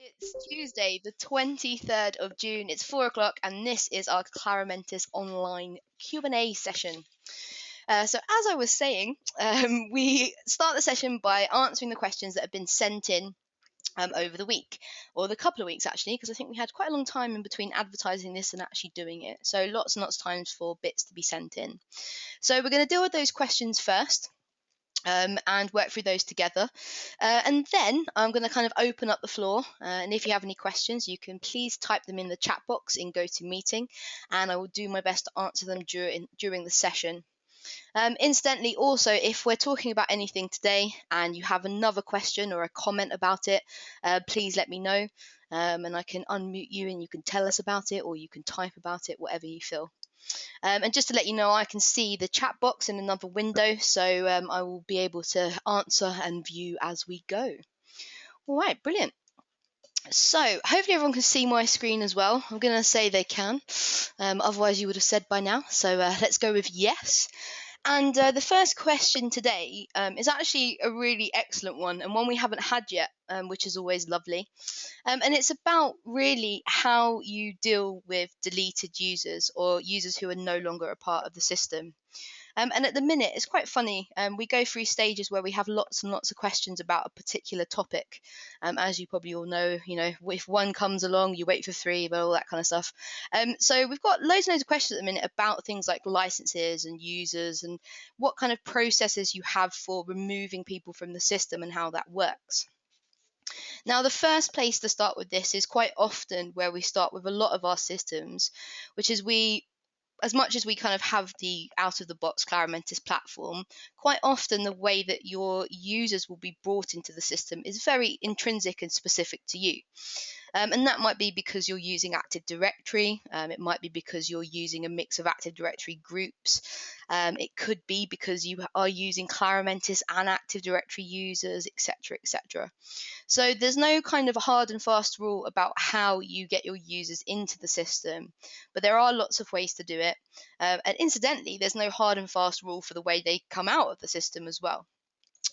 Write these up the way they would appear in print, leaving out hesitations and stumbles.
It's Tuesday, the 23rd of June. It's 4 o'clock, and this is our Claromentis online Q&A session. So as I was saying, we start the session by answering the questions that have been sent in over the week, or the couple of weeks actually, because I think we had quite a long time in between advertising this and actually doing it. So lots and lots of times for bits to be sent in. So we're going to deal with those questions first. And work through those together. And then I'm going to kind of open up the floor. And if you have any questions, you can please type them in the chat box in GoToMeeting, and I will do my best to answer them during the session. Incidentally, also, if we're talking about anything today and you have another question or a comment about it, please let me know, and I can unmute you and you can tell us about it, or you can type about it, whatever you feel. And just to let you know, I can see the chat box in another window, so I will be able to answer and view as we go. All right, brilliant. So hopefully everyone can see my screen as well. I'm going to say they can, otherwise you would have said by now. So let's go with yes. And the first question today is actually a really excellent one, and one we haven't had yet, which is always lovely. And it's about really how you deal with deleted users, or users who are no longer a part of the system. And at the minute, it's quite funny. We go through stages where we have lots and lots of questions about a particular topic. As you probably all know, if one comes along, you wait for three, but all that kind of stuff. So we've got loads and loads of questions at the minute about things like licenses and users, and what kind of processes you have for removing people from the system and how that works. Now, the first place to start with this is quite often where we start with a lot of our systems, which is as much as we kind of have the out-of-the-box Claromentis platform, quite often the way that your users will be brought into the system is very intrinsic and specific to you. And that might be because you're using Active Directory. It might be because you're using a mix of Active Directory groups. It could be because you are using Claromentis and Active Directory users, etc., etc. So there's no kind of hard and fast rule about how you get your users into the system, but there are lots of ways to do it. And incidentally, there's no hard and fast rule for the way they come out of the system as well.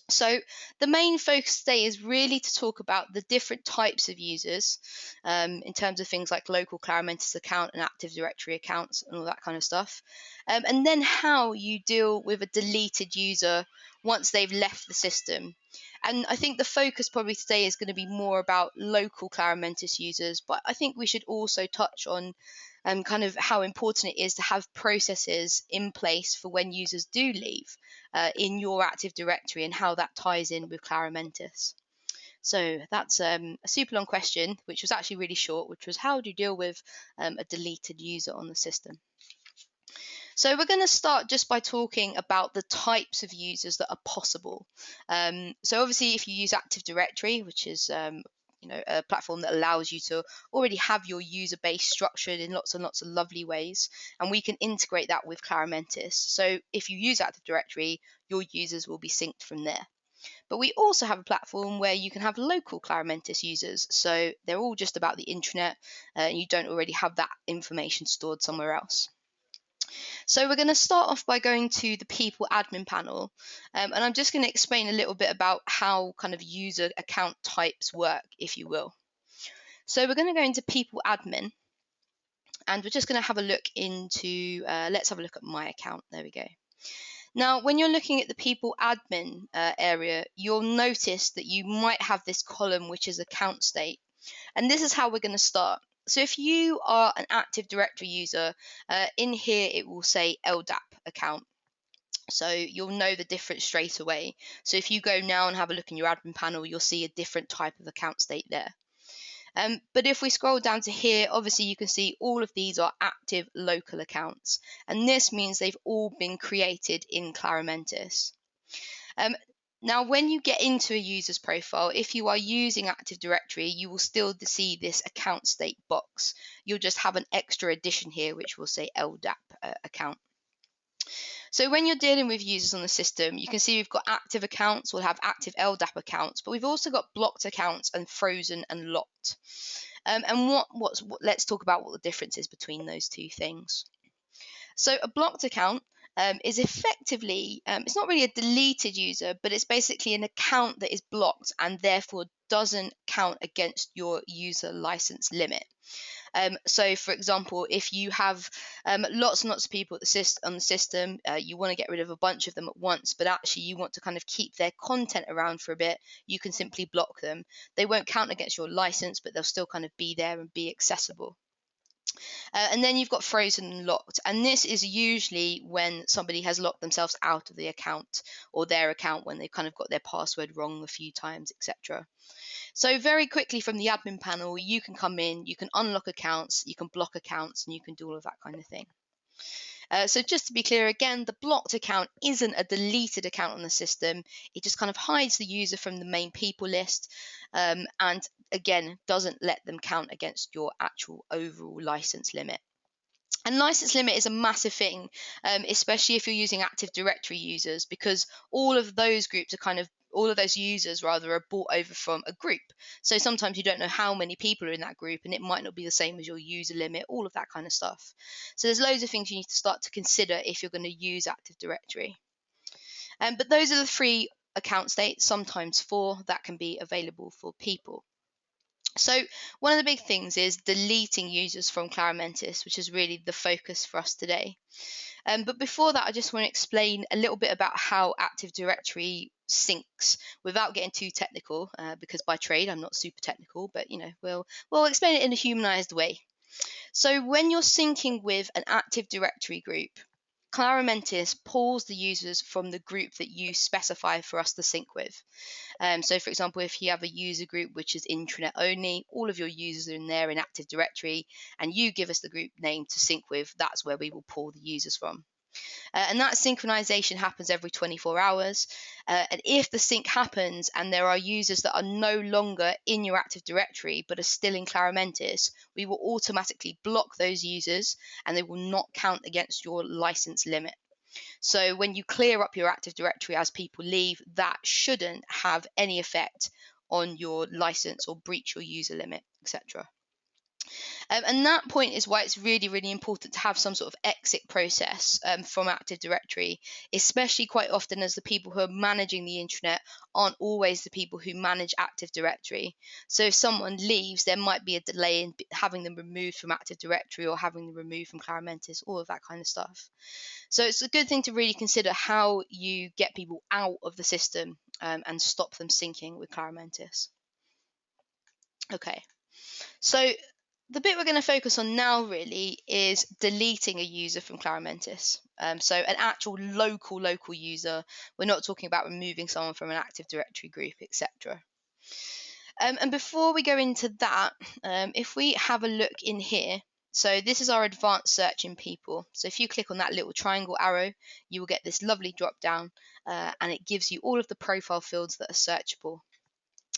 So the main focus today is really to talk about the different types of users, in terms of things like local Claromentis account and Active Directory accounts and all that kind of stuff. And then how you deal with a deleted user once they've left the system. And I think the focus probably today is going to be more about local Claromentis users, but I think we should also touch on kind of how important it is to have processes in place for when users do leave in your Active Directory, and how that ties in with Claromentis. So that's a super long question, which was actually really short, which was how do you deal with a deleted user on the system? So we're going to start just by talking about the types of users that are possible. So obviously, if you use Active Directory, which is a platform that allows you to already have your user base structured in lots and lots of lovely ways, and we can integrate that with Claromentis. So if you use Active Directory, your users will be synced from there. But we also have a platform where you can have local Claromentis users, so they're all just about the intranet, and you don't already have that information stored somewhere else. So we're going to start off by going to the people admin panel, and I'm just going to explain a little bit about how kind of user account types work, if you will. So we're going to go into people admin, and we're just going to have a look into, let's have a look at my account. There we go. Now, when you're looking at the people admin area, you'll notice that you might have this column, which is account state. And this is how we're going to start. So if you are an Active Directory user, in here it will say LDAP account. So you'll know the difference straight away. So if you go now and have a look in your admin panel, you'll see a different type of account state there. But if we scroll down to here, obviously you can see all of these are active local accounts. And this means they've all been created in Claromentis. Now, when you get into a user's profile, if you are using Active Directory, you will still see this account state box. You'll just have an extra addition here, which will say LDAP account. So when you're dealing with users on the system, you can see we've got active accounts, we'll have active LDAP accounts, but we've also got blocked accounts and frozen and locked. And let's talk about what the difference is between those two things. So a blocked account is effectively, it's not really a deleted user, but it's basically an account that is blocked and therefore doesn't count against your user license limit. So, for example, if you have lots and lots of people on the system, you want to get rid of a bunch of them at once, but actually you want to kind of keep their content around for a bit, you can simply block them. They won't count against your license, but they'll still kind of be there and be accessible. And then you've got frozen and locked, and this is usually when somebody has locked themselves out of the account or their account when they've kind of got their password wrong a few times, etc. So very quickly from the admin panel, you can come in, you can unlock accounts, you can block accounts, and you can do all of that kind of thing. So just to be clear again, the blocked account isn't a deleted account on the system. It just kind of hides the user from the main people list, and again, doesn't let them count against your actual overall license limit. And license limit is a massive thing, especially if you're using Active Directory users, because all of those users are brought over from a group. So sometimes you don't know how many people are in that group, and it might not be the same as your user limit, all of that kind of stuff. So there's loads of things you need to start to consider if you're going to use Active Directory. But those are the 3 account states, sometimes 4, that can be available for people. So one of the big things is deleting users from Claromentis, which is really the focus for us today. But before that, I just want to explain a little bit about how Active Directory syncs without getting too technical, because by trade I'm not super technical, but we'll explain it in a humanized way. So when you're syncing with an Active Directory group, Claromentis pulls the users from the group that you specify for us to sync with. So for example, if you have a user group which is intranet only, all of your users are in there in Active Directory, and you give us the group name to sync with, that's where we will pull the users from. And that synchronization happens every 24 hours. And if the sync happens and there are users that are no longer in your Active Directory but are still in Claromentis, we will automatically block those users and they will not count against your license limit. So when you clear up your Active Directory as people leave, that shouldn't have any effect on your license or breach your user limit, etc. And that point is why it's really, really important to have some sort of exit process from Active Directory, especially quite often as the people who are managing the intranet aren't always the people who manage Active Directory. So if someone leaves, there might be a delay in having them removed from Active Directory or having them removed from Claromentis, all of that kind of stuff. So it's a good thing to really consider how you get people out of the system and stop them syncing with Claromentis. Okay, so the bit we're going to focus on now really is deleting a user from Claromentis. So an actual local user. We're not talking about removing someone from an Active Directory group, etc. And before we go into that, if we have a look in here, so this is our advanced search in people. So if you click on that little triangle arrow, you will get this lovely drop down, and it gives you all of the profile fields that are searchable.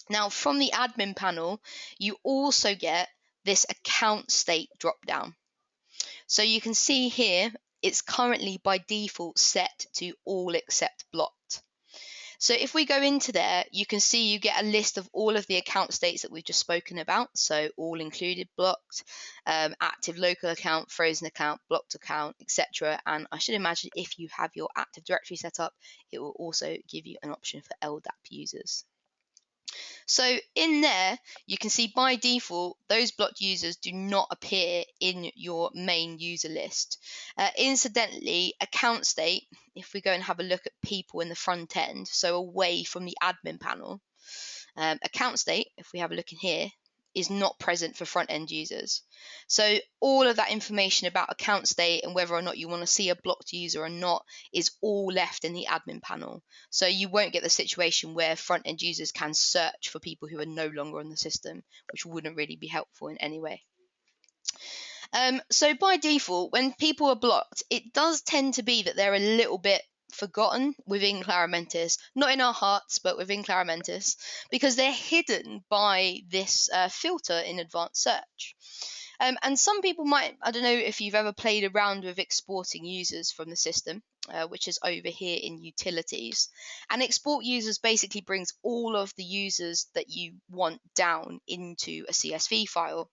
Now from the admin panel, you also get this account state drop down. So you can see here, it's currently by default set to all except blocked. So if we go into there, you can see you get a list of all of the account states that we've just spoken about. So all included, blocked, active local account, frozen account, blocked account, etc. And I should imagine if you have your Active Directory set up, it will also give you an option for LDAP users. So in there, you can see by default, those blocked users do not appear in your main user list. Incidentally, account state, if we go and have a look at people in the front end, so away from the admin panel, account state, if we have a look in here, is not present for front end users. So all of that information about account state and whether or not you want to see a blocked user or not is all left in the admin panel. So you won't get the situation where front end users can search for people who are no longer on the system, which wouldn't really be helpful in any way. So by default, when people are blocked, it does tend to be that they're a little bit forgotten within Claromentis, not in our hearts, but within Claromentis, because they're hidden by this filter in advanced search. And some people might, I don't know if you've ever played around with exporting users from the system, which is over here in utilities. And export users basically brings all of the users that you want down into a CSV file.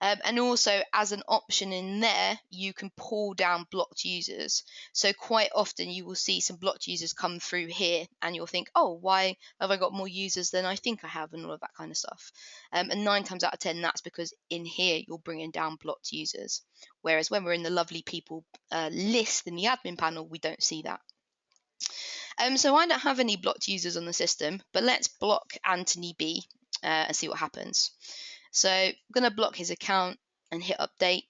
And also, as an option in there, you can pull down blocked users. So quite often you will see some blocked users come through here, and you'll think, oh, why have I got more users than I think I have, and all of that kind of stuff. And 9 times out of 10, that's because in here you're bringing down blocked users. Whereas when we're in the lovely people list in the admin panel, we don't see that. So I don't have any blocked users on the system, but let's block Anthony B and see what happens. So I'm going to block his account and hit update.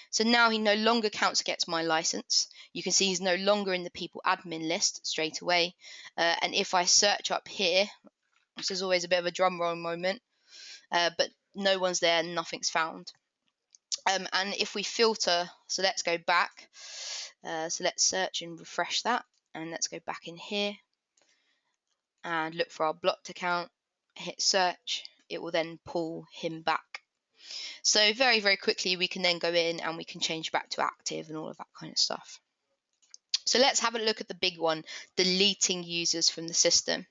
So now he no longer counts against my license. You can see he's no longer in the people admin list straight away. And if I search up here, which is always a bit of a drum roll moment, but no one's there, nothing's found. And if we filter, so let's go back. So let's search and refresh that. And let's go back in here and look for our blocked account, hit search. It will then pull him back. So very, very quickly, we can then go in and we can change back to active and all of that kind of stuff. So let's have a look at the big one, deleting users from the system.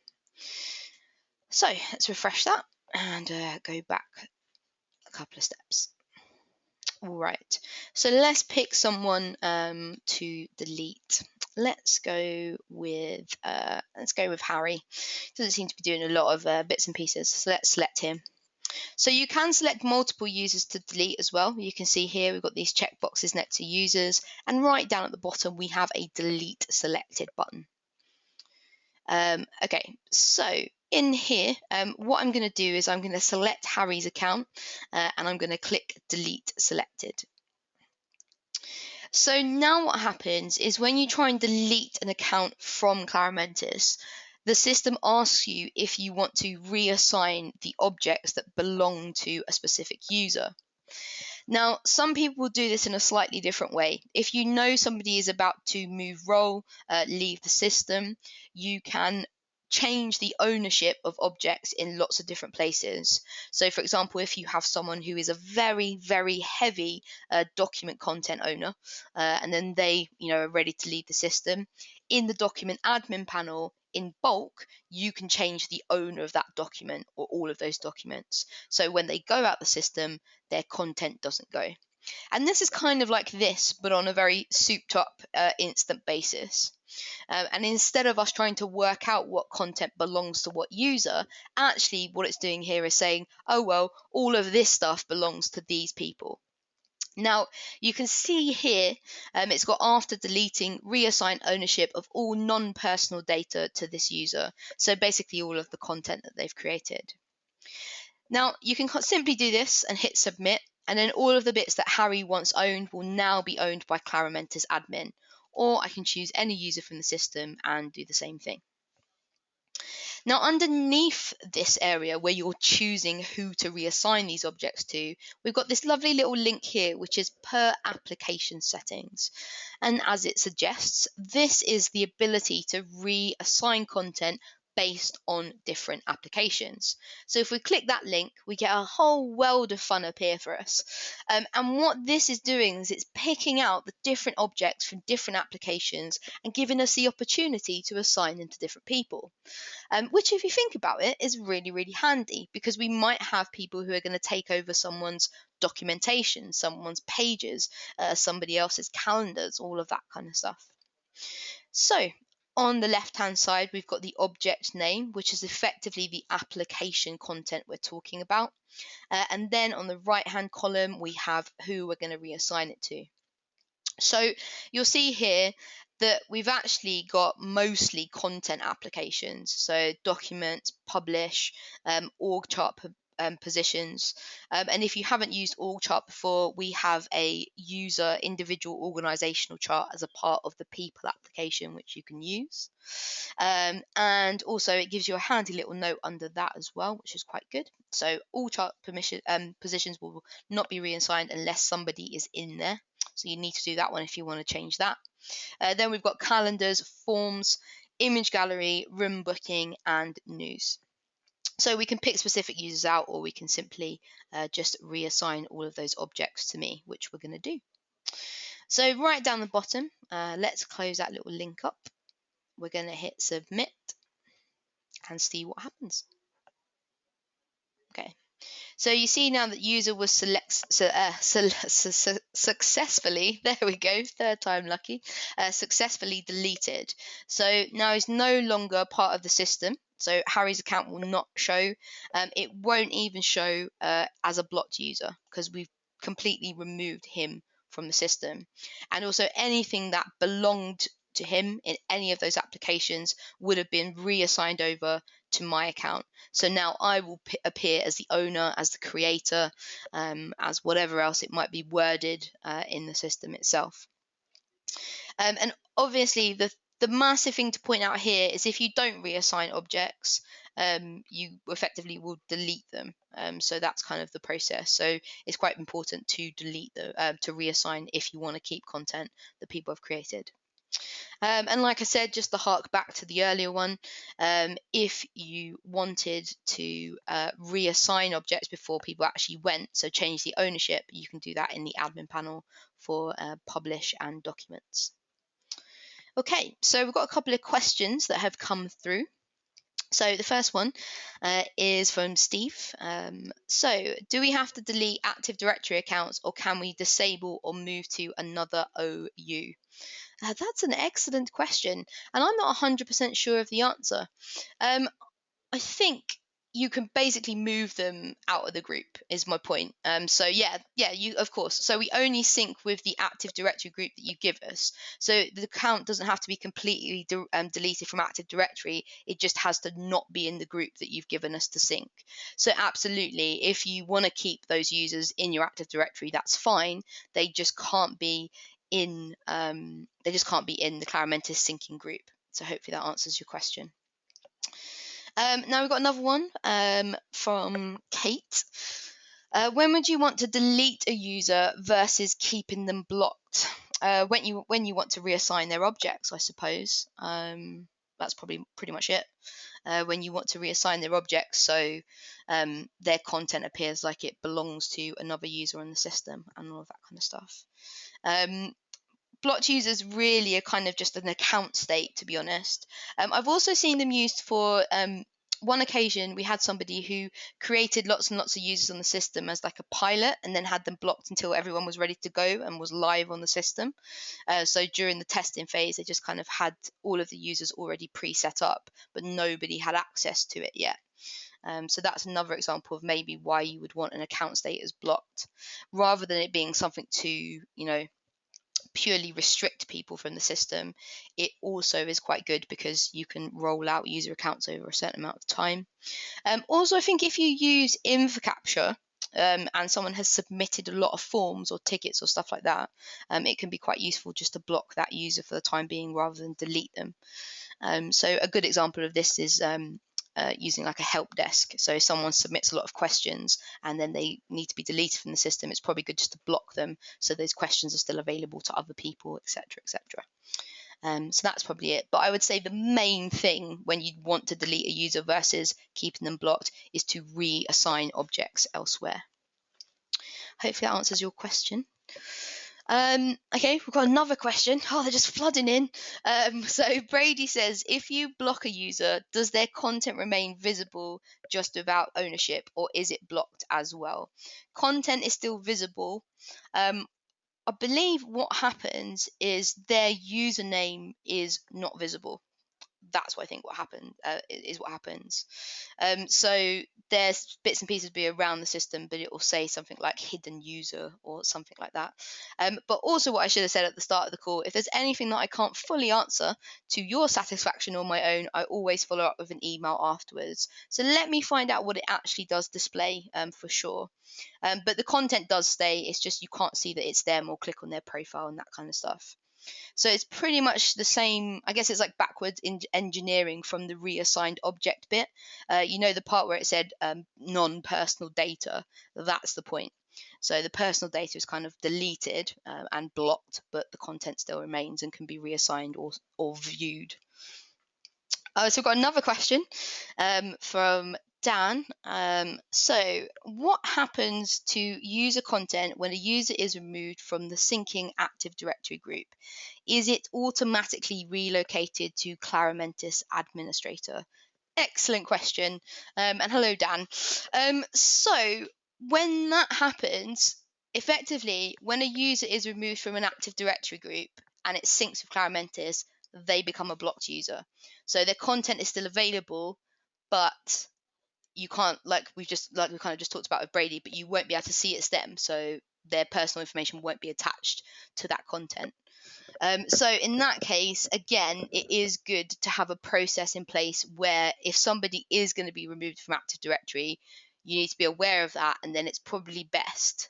So let's refresh that and go back a couple of steps. All right, so let's pick someone to delete. Let's go with Harry. Doesn't seem to be doing a lot of bits and pieces, so let's select him. So you can select multiple users to delete as well. You can see here we've got these checkboxes next to users, and right down at the bottom we have a delete selected button. Okay, so in here, what I'm going to do is I'm going to select Harry's account and I'm going to click delete selected. So now what happens is when you try and delete an account from Claromentis, the system asks you if you want to reassign the objects that belong to a specific user. Now, some people will do this in a slightly different way. If you know somebody is about to move role, leave the system, you can change the ownership of objects in lots of different places. So, for example, if you have someone who is a very, very heavy document content owner, and then they, are ready to leave the system, in the document admin panel, in bulk, you can change the owner of that document or all of those documents. So when they go out the system, their content doesn't go. And this is kind of like this, but on a very souped up instant basis. And instead of us trying to work out what content belongs to what user, actually what it's doing here is saying, oh, well, all of this stuff belongs to these people. Now, you can see here, it's got after deleting, reassign ownership of all non-personal data to this user. So basically all of the content that they've created. Now, you can simply do this and hit submit, and then all of the bits that Harry once owned will now be owned by Claromentis admin. Or I can choose any user from the system and do the same thing. Now, underneath this area where you're choosing who to reassign these objects to, we've got this lovely little link here, which is per application settings. And as it suggests, this is the ability to reassign content based on different applications. So if we click that link, we get a whole world of fun up here for us. And what this is doing is it's picking out the different objects from different applications and giving us the opportunity to assign them to different people. Which, if you think about it, is really, really handy, because we might have people who are going to take over someone's documentation, someone's pages, somebody else's calendars, all of that kind of stuff. So on the left-hand side, we've got the object name, which is effectively the application content we're talking about. And then on the right-hand column, we have who we're going to reassign it to. So you'll see here that we've actually got mostly content applications, so documents, publish, org chart positions. And if you haven't used org chart before, we have a user individual organizational chart as a part of the people application, which you can use. And also it gives you a handy little note under that as well, which is quite good. So all chart positions will not be reassigned unless somebody is in there. So you need to do that one if you want to change that. Then we've got calendars, forms, image gallery, room booking, and news. So we can pick specific users out, or we can simply just reassign all of those objects to me, which we're going to do. So right down the bottom, let's close that little link up. We're going to hit submit and see what happens. Okay. So you see now that user was successfully, there we go, third time lucky, successfully deleted. So now he's no longer part of the system. So Harry's account will not show. It won't even show as a blocked user because we've completely removed him from the system. And also anything that belonged to him in any of those applications would have been reassigned over to my account. So now I will appear as the owner, as the creator, as whatever else it might be worded in the system itself. And obviously the massive thing to point out here is if you don't reassign objects, you effectively will delete them. So that's kind of the process. So it's quite important to delete to reassign if you want to keep content that people have created. And like I said, just to hark back to the earlier one, if you wanted to reassign objects before people actually went, so change the ownership, you can do that in the admin panel for publish and documents. Okay, so we've got a couple of questions that have come through. So the first one is from Steve. So do we have to delete Active Directory accounts, or can we disable or move to another OU? That's an excellent question, and I'm not 100% sure of the answer. I think you can basically move them out of the group is my point. So yeah, you of course. So we only sync with the Active Directory group that you give us. So the account doesn't have to be completely deleted from Active Directory. It just has to not be in the group that you've given us to sync. So absolutely, if you want to keep those users in your Active Directory, that's fine. They just can't be in the Claromentis syncing group. So hopefully that answers your question. Now we've got another one from Kate. When would you want to delete a user versus keeping them blocked? When you want to reassign their objects, I suppose. That's probably pretty much it. When you want to reassign their objects, so their content appears like it belongs to another user on the system and all of that kind of stuff. Blocked users really are kind of just an account state, to be honest. I've also seen them used for one occasion. We had somebody who created lots and lots of users on the system as like a pilot and then had them blocked until everyone was ready to go and was live on the system. So during the testing phase, they just kind of had all of the users already pre-set up, but nobody had access to it yet. So that's another example of maybe why you would want an account state as blocked, rather than it being something to, purely restrict people from the system. It also is quite good because you can roll out user accounts over a certain amount of time. Also, I think if you use info capture and someone has submitted a lot of forms or tickets or stuff like that, it can be quite useful just to block that user for the time being rather than delete them. So a good example of this is using like a help desk. So if someone submits a lot of questions and then they need to be deleted from the system, it's probably good just to block them so those questions are still available to other people, etc., etc. So that's probably it. But I would say the main thing when you want to delete a user versus keeping them blocked is to reassign objects elsewhere. Hopefully that answers your question. Okay, we've got another question. Oh, they're just flooding in. So Brady says, if you block a user, does their content remain visible just without ownership, or is it blocked as well? Content is still visible. I believe what happens is their username is not visible. That's what I think what happens. So there's bits and pieces be around the system, but it will say something like hidden user or something like that. But also what I should have said at the start of the call, if there's anything that I can't fully answer to your satisfaction or my own, I always follow up with an email afterwards. So let me find out what it actually does display for sure. But the content does stay. It's just you can't see that it's them or click on their profile and that kind of stuff. So it's pretty much the same. I guess it's like backwards in engineering from the reassigned object bit. The part where it said non-personal data, that's the point. So the personal data is kind of deleted and blocked, but the content still remains and can be reassigned or viewed. So we've got another question from Dan. So what happens to user content when a user is removed from the syncing Active Directory group? Is it automatically relocated to Claromentis administrator? Excellent question. And hello, Dan. So when that happens, effectively, when a user is removed from an Active Directory group and it syncs with Claromentis, they become a blocked user. So their content is still available, but you can't, like we kind of just talked about with Brady, but you won't be able to see it's them. So their personal information won't be attached to that content. So in that case, again, it is good to have a process in place where if somebody is going to be removed from Active Directory, you need to be aware of that, and then it's probably best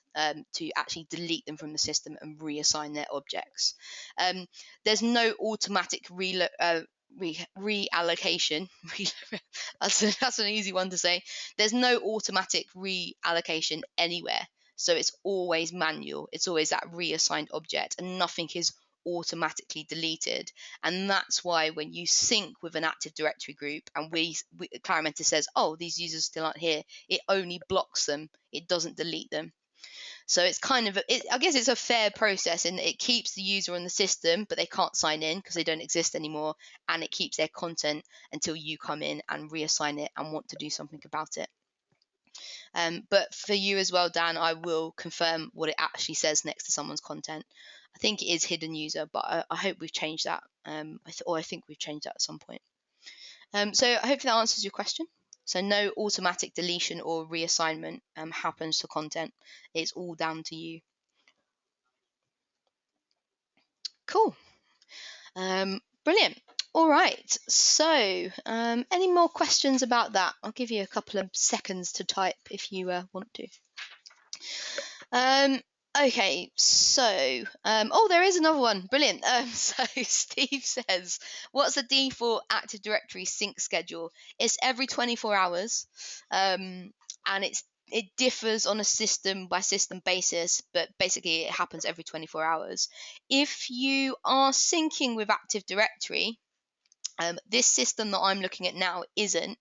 to actually delete them from the system and reassign their objects. There's no automatic reallocation. That's an easy one to say. There's no automatic reallocation anywhere. So it's always manual. It's always that reassigned object, and nothing is automatically deleted. And that's why when you sync with an Active Directory group and Claromentis says, oh, these users still aren't here, it only blocks them. It doesn't delete them. So it's kind of, I guess it's a fair process, and it keeps the user on the system, but they can't sign in because they don't exist anymore. And it keeps their content until you come in and reassign it and want to do something about it. But for you as well, Dan, I will confirm what it actually says next to someone's content. I think it is hidden user, but I hope we've changed that. I think we've changed that at some point. So hopefully that answers your question. So no automatic deletion or reassignment happens to content. It's all down to you. Cool. Brilliant. All right. So any more questions about that? I'll give you a couple of seconds to type if you want to. Okay, so there is another one. Brilliant. So Steve says, what's the default Active Directory sync schedule? It's every 24 hours, and it differs on a system by system basis, but basically it happens every 24 hours. If you are syncing with Active Directory, this system that I'm looking at now isn't,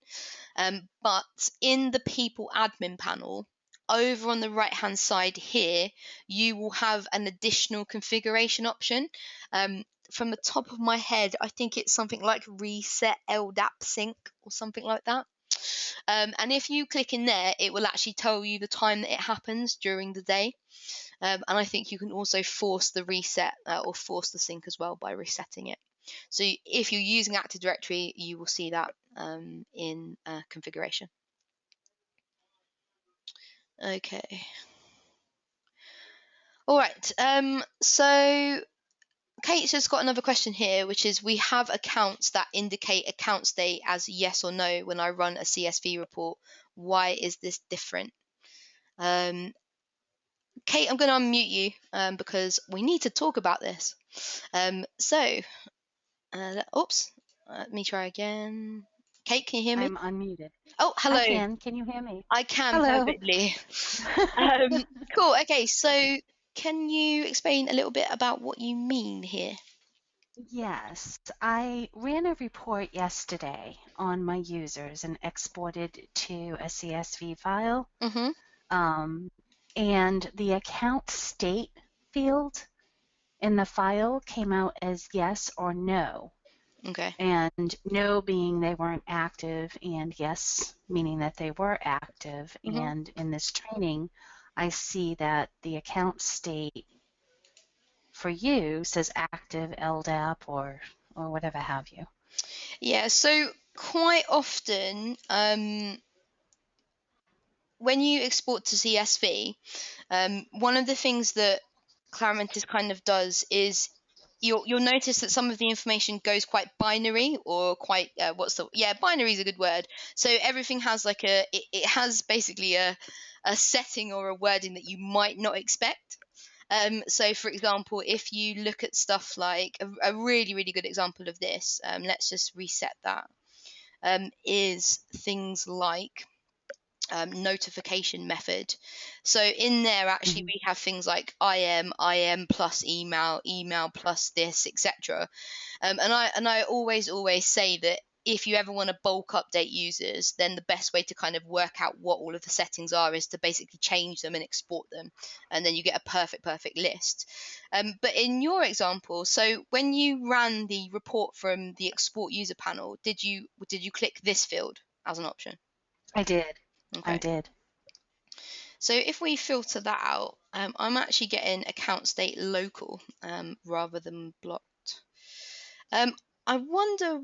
but in the people admin panel, over on the right hand side here, you will have an additional configuration option. From the top of my head, I think it's something like reset LDAP sync or something like that. And if you click in there, it will actually tell you the time that it happens during the day. And I think you can also force the reset or force the sync as well by resetting it. So if you're using Active Directory, you will see that in configuration. Okay. All right. So Kate's just got another question here, which is, we have accounts that indicate account state as yes or no when I run a CSV report. Why is this different? Kate, I'm going to unmute you because we need to talk about this. Oops, let me try again. Kate, can you hear me? I'm unmuted. Oh, hello. I can. Can you hear me? I can. Hello. Perfectly. Cool. Okay, so can you explain a little bit about what you mean here? Yes, I ran a report yesterday on my users and exported to a CSV file. Mm-hmm. And the account state field in the file came out as yes or no. Okay. And no being they weren't active, and yes meaning that they were active. Mm-hmm. And in this training, I see that the account state for you says active LDAP or whatever have you. Yeah, so quite often when you export to CSV, one of the things that Claromentis kind of does is you'll notice that some of the information goes quite binary, or quite binary is a good word. So everything has like it has basically a setting or a wording that you might not expect. So for example, if you look at stuff like a really, really good example of this, let's just reset that, is things like notification method. So in there, actually, we have things like IM plus email plus this, etc. And I always say that if you ever want to bulk update users, then the best way to kind of work out what all of the settings are is to basically change them and export them, and then you get a perfect list. But in your example, so when you ran the report from the export user panel, did you click this field as an option? I did. Okay. I did. So if we filter that out, I'm actually getting account state local rather than blocked. I wonder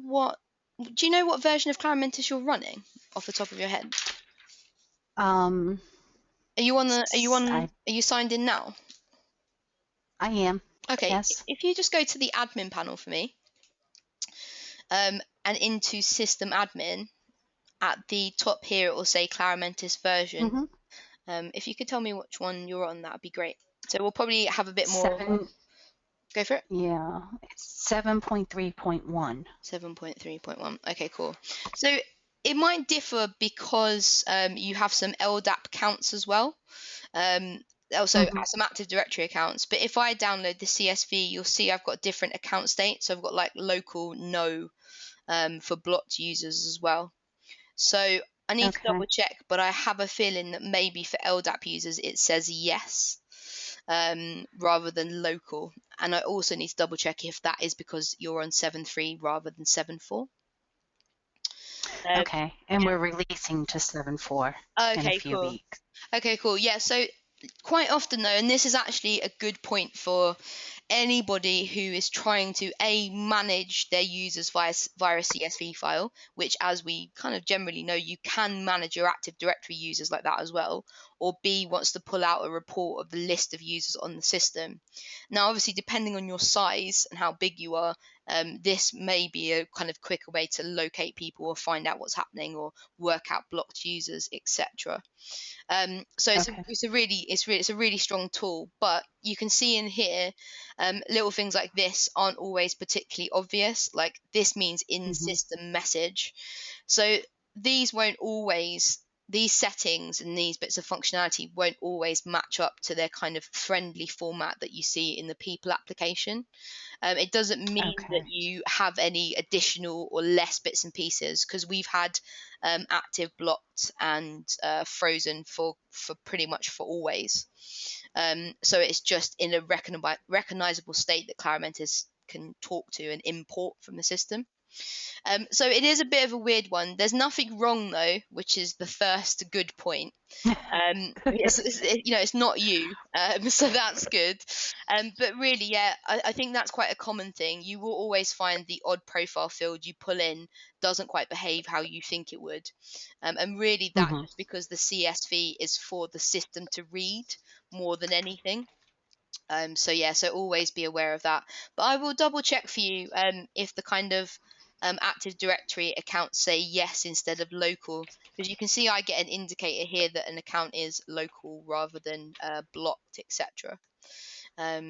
do you know what version of Claromentis you're running off the top of your head? Um, Are you I signed in now? I am. Okay, Yes. if you just go to the admin panel for me, and into system admin, at the top here it will say Claromentis version. Mm-hmm. If you could tell me which one you're on, that would be great. So we'll probably have a bit more. Seven. Go for it. Yeah. It's 7.3.1. 7.3.1. Okay, cool. So it might differ because you have some LDAP counts as well. Also Mm-hmm. some Active Directory accounts. But if I download the CSV, you'll see I've got different account states. So I've got like local, no, for blocked users as well. So I need to Okay. double check, but I have a feeling that maybe for LDAP users it says yes, rather than local. And I also need to double check if that is because you're on 7.3 rather than 7.4. Okay. And we're releasing to 7.4 in a Okay, few cool. weeks. Okay, cool. Yeah, so quite often though, and this is actually a good point for anybody who is trying to manage their users via a CSV file, which, as we kind of generally know, you can manage your Active Directory users like that as well, or B, wants to pull out a report of the list of users on the system. Now, obviously, depending on your size and how big you are, this may be a kind of quicker way to locate people or find out what's happening or work out blocked users, etc. So Okay. it's a really strong tool. But you can see in here, little things like this aren't always particularly obvious. Like this means in Mm-hmm. system message. So these won't always these settings and these bits of functionality won't always match up to their kind of friendly format that you see in the people application. It doesn't mean that Okay. you have any additional or less bits and pieces, because we've had active, blocked, and frozen for pretty much for always. So it's just in a recognizable state that Claromentis can talk to and import from the system. So it is a bit of a weird one. There's nothing wrong though, which is the first good point. It's not you, so that's good. But really, yeah, I think that's quite a common thing. You will always find the odd profile field you pull in doesn't quite behave how you think it would, and really that's Mm-hmm. just because the CSV is for the system to read more than anything. So always be aware of that. But I will double check for you if the kind of Active Directory accounts say yes instead of local, because you can see I get an indicator here that an account is local rather than blocked, etc.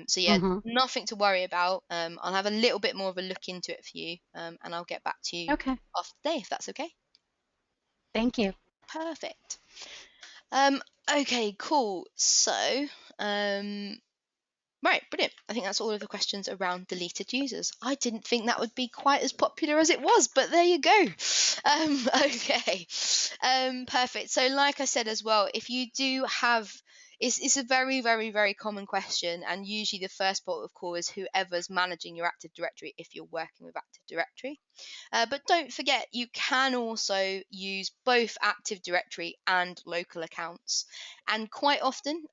So yeah, Mm-hmm. nothing to worry about. I'll have a little bit more of a look into it for you, and I'll get back to you Okay. after the day if that's okay. Thank you. Perfect. Okay, cool. So, right, brilliant. I think that's all of the questions around deleted users. I didn't think that would be quite as popular as it was, but there you go. Okay, perfect. So, like I said as well, if you do have, it's a very, very, very common question, and usually the first port of call is whoever's managing your Active Directory if you're working with Active Directory. But don't forget, you can also use both Active Directory and local accounts. And quite often,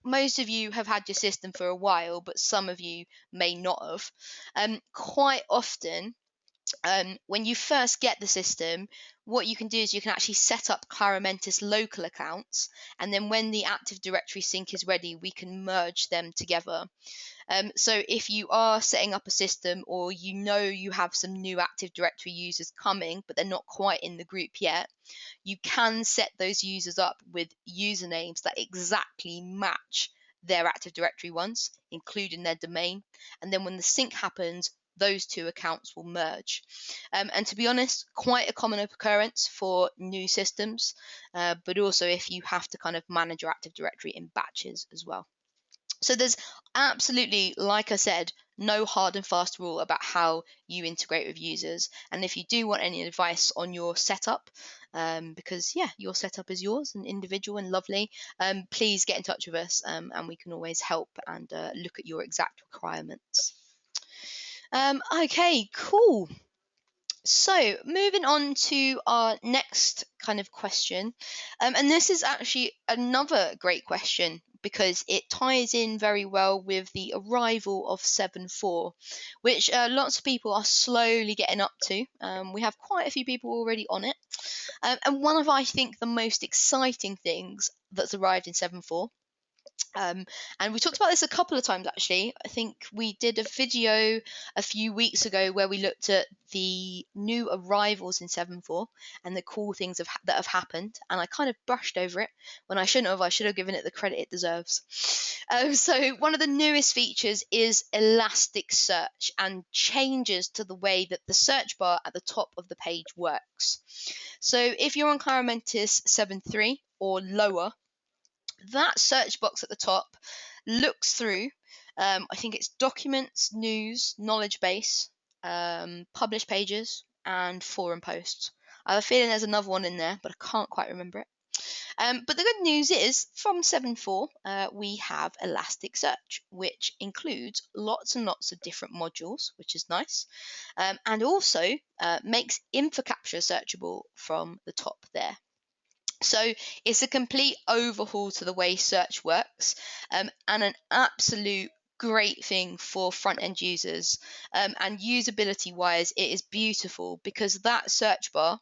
most of you have had your system for a while, but some of you may not have. Quite often, when you first get the system, what you can do is you can actually set up Claromentis local accounts, and then when the Active Directory sync is ready, we can merge them together. So if you are setting up a system, or you know you have some new Active Directory users coming, but they're not quite in the group yet, you can set those users up with usernames that exactly match their Active Directory ones, including their domain. And then when the sync happens, those two accounts will merge. And to be honest, quite a common occurrence for new systems, but also if you have to kind of manage your Active Directory in batches as well. So there's absolutely, like I said, no hard and fast rule about how you integrate with users. And if you do want any advice on your setup, because yeah, your setup is yours and individual and lovely, please get in touch with us, and we can always help and look at your exact requirements. Okay, cool. So moving on to our next kind of question, and this is actually another great question because it ties in very well with the arrival of 7.4, which lots of people are slowly getting up to. We have quite a few people already on it, and one of, I think, the most exciting things that's arrived in 7.4. And we talked about this a couple of times actually. I think we did a video a few weeks ago where we looked at the new arrivals in 7.4 and the cool things that have happened, and I kind of brushed over it when I shouldn't have. I should have given it the credit it deserves. So one of the newest features is Elasticsearch and changes to the way that the search bar at the top of the page works. So if you're on Claromentis 7.3 or lower, that search box at the top looks through, I think it's documents, news, knowledge base, published pages, and forum posts. I have a feeling there's another one in there, but I can't quite remember it. But the good news is, from 7.4, we have Elasticsearch, which includes lots and lots of different modules, which is nice, and also makes info capture searchable from the top there. So it's a complete overhaul to the way search works, and an absolute great thing for front end users. And usability wise, it is beautiful because that search bar,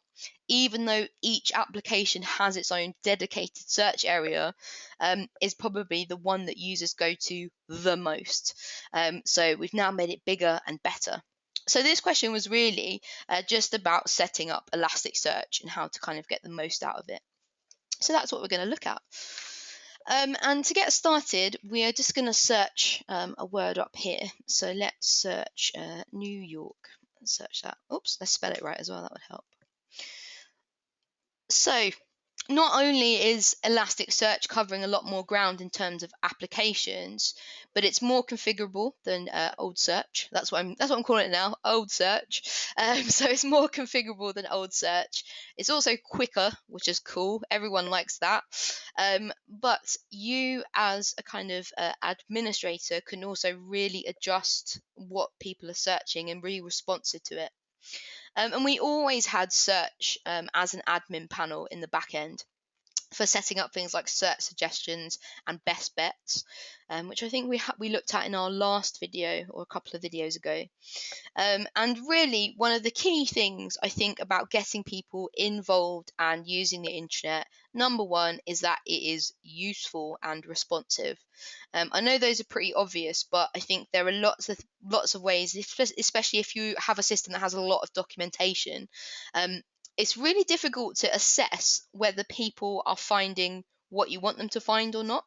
even though each application has its own dedicated search area, is probably the one that users go to the most. So we've now made it bigger and better. So this question was really just about setting up Elasticsearch and how to kind of get the most out of it. So that's what we're going to look at. And to get started, we are just going to search a word up here. So let's search New York. Let's search that. Oops, let's spell it right as well. That would help. So not only is Elasticsearch covering a lot more ground in terms of applications, but it's more configurable than Old Search. That's what I'm calling it now, Old Search. So it's more configurable than Old Search. It's also quicker, which is cool. Everyone likes that. But you, as a kind of administrator, can also really adjust what people are searching and be responsive to it. And we always had search as an admin panel in the back end for setting up things like search suggestions and best bets, which I think we looked at in our last video or a couple of videos ago. And really, one of the key things I think about getting people involved and using the internet, number one, is that it is useful and responsive. I know those are pretty obvious, but I think there are lots of ways, especially if you have a system that has a lot of documentation. It's really difficult to assess whether people are finding what you want them to find or not.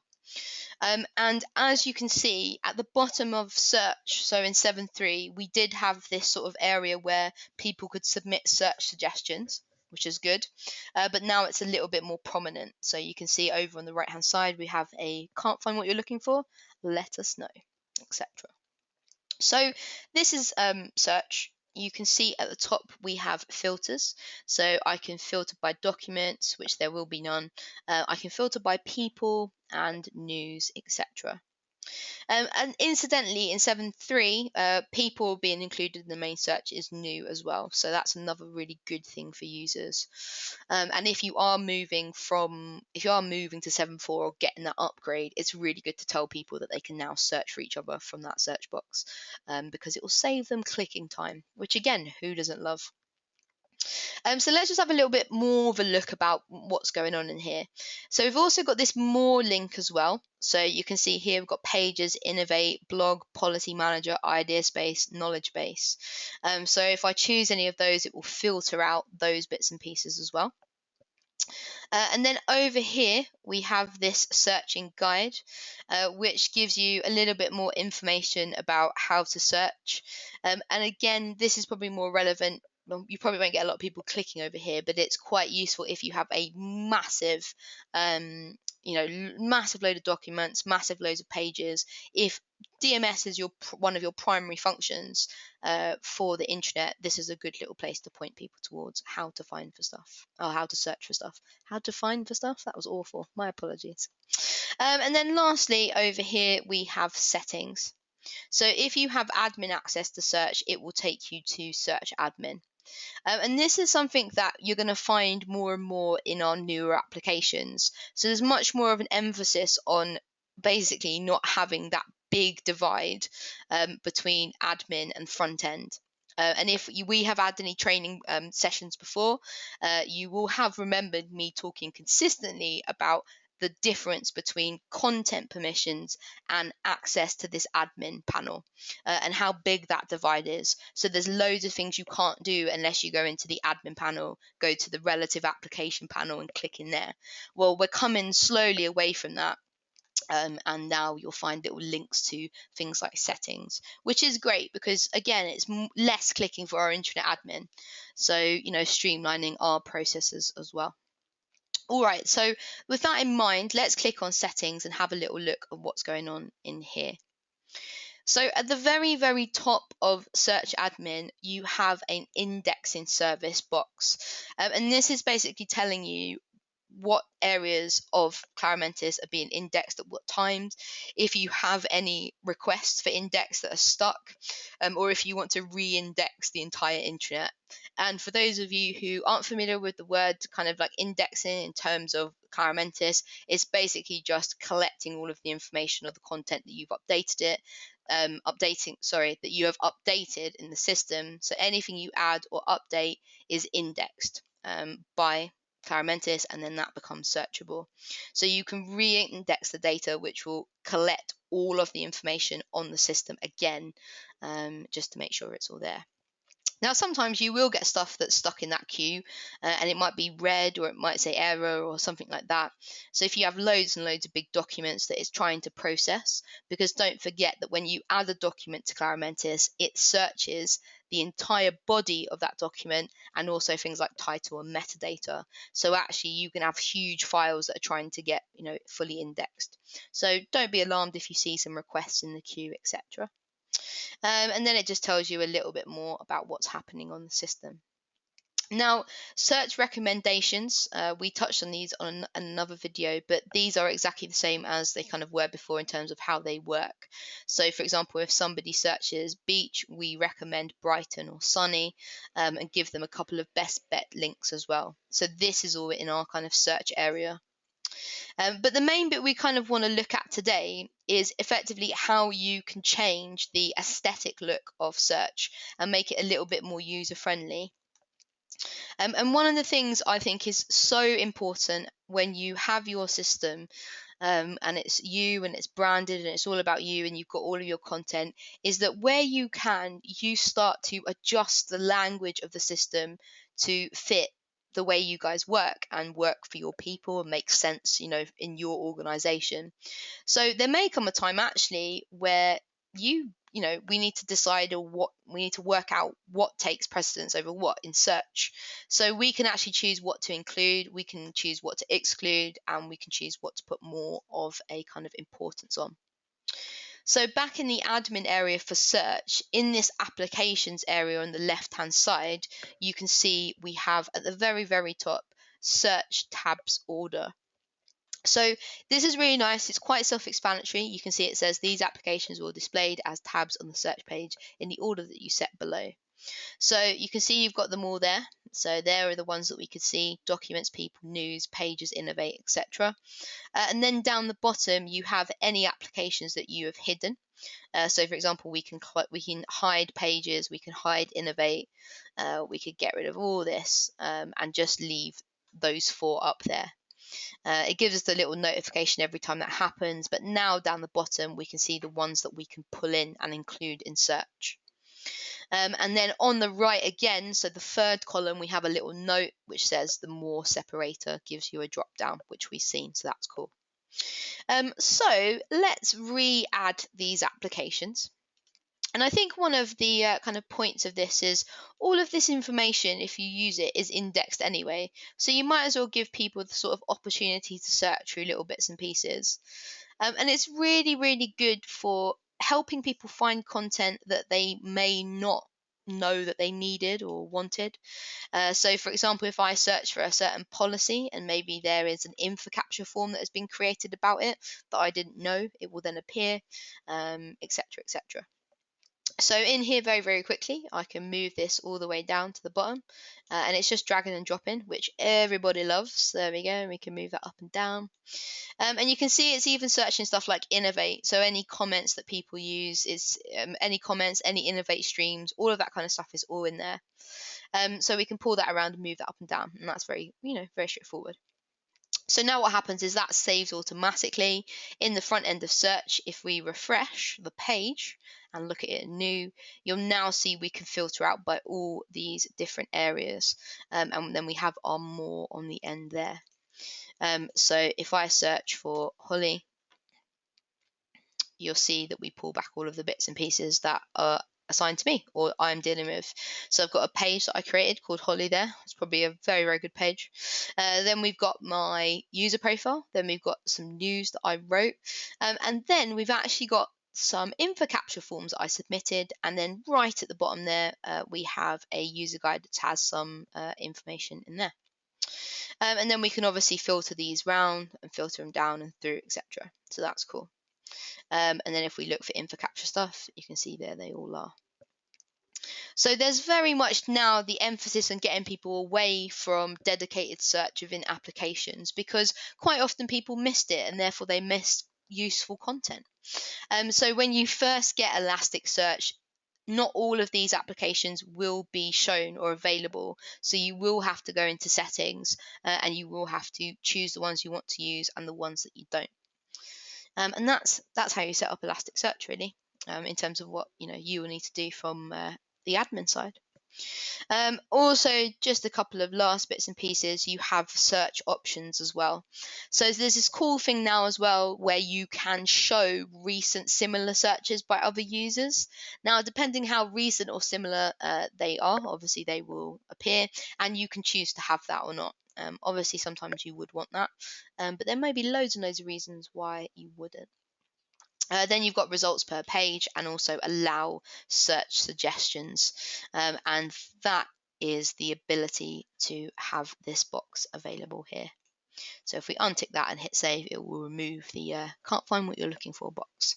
And as you can see at the bottom of search, so in 7.3, we did have this sort of area where people could submit search suggestions, which is good. But now it's a little bit more prominent. So you can see over on the right hand side, we have a can't find what you're looking for, let us know, etc. So this is search. You can see at the top we have filters. So I can filter by documents, which there will be none. I can filter by people and news, etc. And incidentally, in 7.3, people being included in the main search is new as well. So that's another really good thing for users. And if you are moving to 7.4 or getting that upgrade, it's really good to tell people that they can now search for each other from that search box, because it will save them clicking time, which again, who doesn't love? So let's just have a little bit more of a look about what's going on in here. So we've also got this more link as well. So you can see here we've got pages, Innovate, blog, policy manager, IdeaSpace, knowledge base. So if I choose any of those, it will filter out those bits and pieces as well. And then over here, we have this searching guide, which gives you a little bit more information about how to search. And again, this is probably more relevant. Well, you probably won't get a lot of people clicking over here, but it's quite useful if you have a massive, massive load of documents, massive loads of pages. If DMS is one of your primary functions for the internet, this is a good little place to point people towards how to find for stuff, or how to search for stuff. How to find for stuff? That was awful. My apologies. And then lastly, over here we have settings. So if you have admin access to search, it will take you to search admin. And this is something that you're going to find more and more in our newer applications. So there's much more of an emphasis on basically not having that big divide between admin and front end. And if we have had any training sessions before, you will have remembered me talking consistently about the difference between content permissions and access to this admin panel, and how big that divide is. So there's loads of things you can't do unless you go into the admin panel, go to the relative application panel and click in there. Well, we're coming slowly away from that. And now you'll find little links to things like settings, which is great because again it's less clicking for our intranet admin, so streamlining our processes as well. All right, so with that in mind, let's click on settings and have a little look at what's going on in here. So at the very, very top of search admin, you have an indexing service box. And this is basically telling you what areas of Claromentis are being indexed at what times, if you have any requests for index that are stuck, or if you want to re-index the entire intranet. And for those of you who aren't familiar with the word kind of like indexing in terms of Claromentis, it's basically just collecting all of the information or the content that you've updated it, that you have updated in the system. So anything you add or update is indexed by Claromentis, and then that becomes searchable. So you can re-index the data, which will collect all of the information on the system again, just to make sure it's all there. Now, sometimes you will get stuff that's stuck in that queue, and it might be red or it might say error or something like that. So if you have loads and loads of big documents that it's trying to process, because don't forget that when you add a document to Claromentis, it searches the entire body of that document and also things like title and metadata. So actually you can have huge files that are trying to get fully indexed. So don't be alarmed if you see some requests in the queue, etc. And then it just tells you a little bit more about what's happening on the system. Now, search recommendations, we touched on these on another video, but these are exactly the same as they kind of were before in terms of how they work. So, for example, if somebody searches beach, we recommend Brighton or sunny, and give them a couple of best bet links as well. So this is all in our kind of search area. But the main bit we kind of want to look at today is effectively how you can change the aesthetic look of search and make it a little bit more user friendly. And one of the things I think is so important when you have your system, and it's you and it's branded and it's all about you and you've got all of your content, is that where you can, you start to adjust the language of the system to fit the way you guys work and work for your people and make sense, in your organization. So there may come a time actually where we need to decide, or what we need to work out what takes precedence over what in search. So we can actually choose what to include, we can choose what to exclude, and we can choose what to put more of a kind of importance on. So back in the admin area for search, in this applications area on the left hand side, you can see we have at the very, very top search tabs order. So this is really nice. It's quite self-explanatory. You can see it says these applications will be displayed as tabs on the search page in the order that you set below. So you can see you've got them all there. So there are the ones that we could see: documents, people, news, pages, Innovate, etc. And then down the bottom you have any applications that you have hidden. So for example, we can hide pages, we can hide Innovate, we could get rid of all this, and just leave those 4 up there. It gives us a little notification every time that happens, but now down the bottom we can see the ones that we can pull in and include in search. And then on the right again, so the 3rd column, we have a little note which says the more separator, gives you a drop down, which we've seen, so that's cool. So let's re-add these applications. And I think one of the kind of points of this is all of this information, if you use it, is indexed anyway. So you might as well give people the sort of opportunity to search through little bits and pieces. And it's really, really good for helping people find content that they may not know that they needed or wanted. So for example, if I search for a certain policy and maybe there is an info capture form that has been created about it that I didn't know, it will then appear, etc., etc. So in here, very, very quickly, I can move this all the way down to the bottom, and it's just dragging and dropping, which everybody loves. There we go, and we can move that up and down. And you can see it's even searching stuff like Innovate. So any comments that people use is any comments, any Innovate streams, all of that kind of stuff is all in there. So we can pull that around and move that up and down, and that's very, very straightforward. So now what happens is that saves automatically in the front end of search. If we refresh the page and look at it new, you'll now see we can filter out by all these different areas, and then we have our more on the end there. So if I search for Holly, you'll see that we pull back all of the bits and pieces that are assigned to me or I'm dealing with. So I've got a page that I created called Holly there. It's probably a very, very good page. Then we've got my user profile. Then we've got some news that I wrote. And then we've actually got some info capture forms that I submitted. And then right at the bottom there, we have a user guide that has some information in there. And then we can obviously filter these round and filter them down and through, etc. So that's cool. And then if we look for info capture stuff, you can see there they all are. So there's very much now the emphasis on getting people away from dedicated search within applications, because quite often people missed it and therefore they missed useful content. So when you first get Elasticsearch, not all of these applications will be shown or available. So you will have to go into settings and you will have to choose the ones you want to use and the ones that you don't. And that's how you set up Elasticsearch, really, in terms of what you will need to do from the admin side. Also, just a couple of last bits and pieces, you have search options as well. So there's this cool thing now as well where you can show recent similar searches by other users. Now, depending how recent or similar they are, obviously they will appear, and you can choose to have that or not. Obviously, sometimes you would want that, but there may be loads and loads of reasons why you wouldn't. Then you've got results per page and also allow search suggestions. And that is the ability to have this box available here. So if we untick that and hit save, it will remove the can't find what you're looking for box.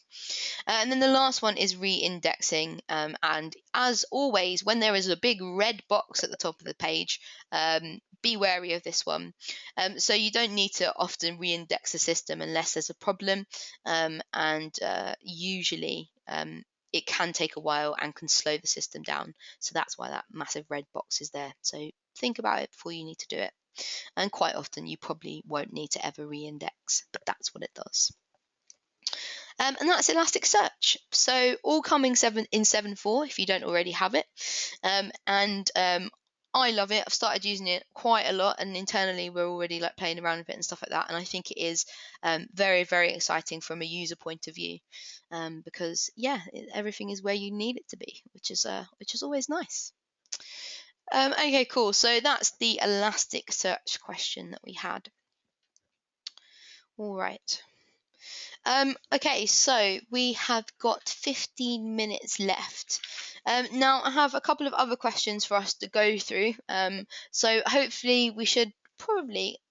And then the last one is re-indexing. And as always, when there is a big red box at the top of the page, be wary of this one. So you don't need to often re-index the system unless there's a problem. And usually it can take a while and can slow the system down. So that's why that massive red box is there. So think about it before you need to do it. And quite often you probably won't need to ever re-index, but that's what it does. And that's Elasticsearch. So all coming in 7.4 if you don't already have it. I love it. I've started using it quite a lot, and internally we're already like playing around with it and stuff like that. And I think it is very, very exciting from a user point of view, because everything is where you need it to be, which is always nice. Okay, cool. So that's the Elasticsearch question that we had. All right. Okay, so we have got 15 minutes left. Now I have a couple of other questions for us to go through. So hopefully we should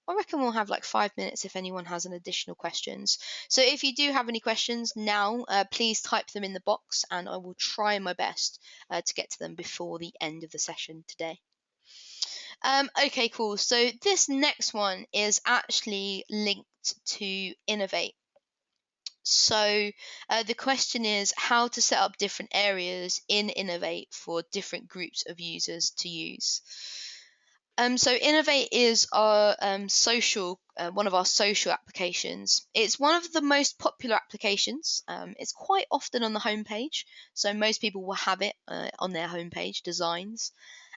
I reckon we'll have like 5 minutes if anyone has any additional questions. So if you do have any questions now, please type them in the box and I will try my best to get to them before the end of the session today. Okay, cool. So this next one is actually linked to Innovate. So the question is how to set up different areas in Innovate for different groups of users to use. So Innovate is our one of our social applications. It's one of the most popular applications. It's quite often on the homepage, so most people will have it on their homepage designs.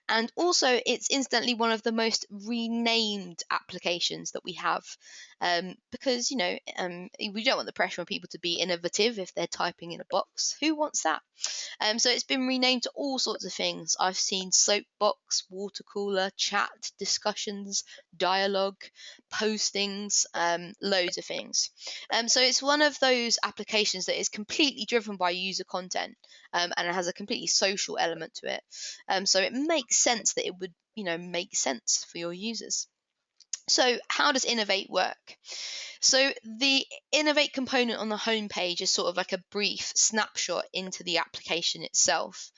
And also, it's instantly one of the most renamed applications that we have, because we don't want the pressure on people to be innovative if they're typing in a box. Who wants that? So it's been renamed to all sorts of things. I've seen soapbox, water cooler, chat, discussions, dialogue, postings, loads of things. So it's one of those applications that is completely driven by user content, and it has a completely social element to it. So it makes sense that it would make sense for your users. So how does Innovate work? So the Innovate component on the home page is sort of like a brief snapshot into the application itself.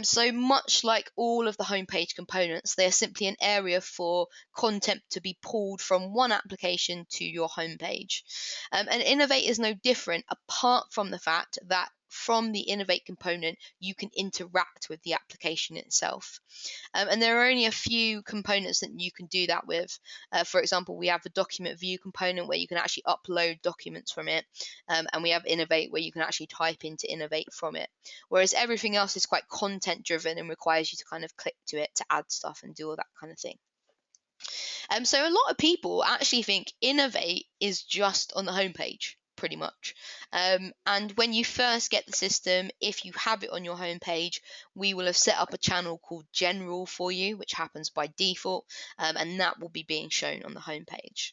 So much like all of the homepage components, they are simply an area for content to be pulled from one application to your homepage. And Innovate is no different, apart from the fact that from the Innovate component, you can interact with the application itself. And there are only a few components that you can do that with. For example, we have the document view component where you can actually upload documents from it. And we have Innovate where you can actually type into Innovate from it. Whereas everything else is quite content driven and requires you to kind of click to it to add stuff and do all that kind of thing. So a lot of people actually think Innovate is just on the homepage, pretty much. And when you first get the system, if you have it on your homepage, we will have set up a channel called General for you, which happens by default, and that will be being shown on the homepage.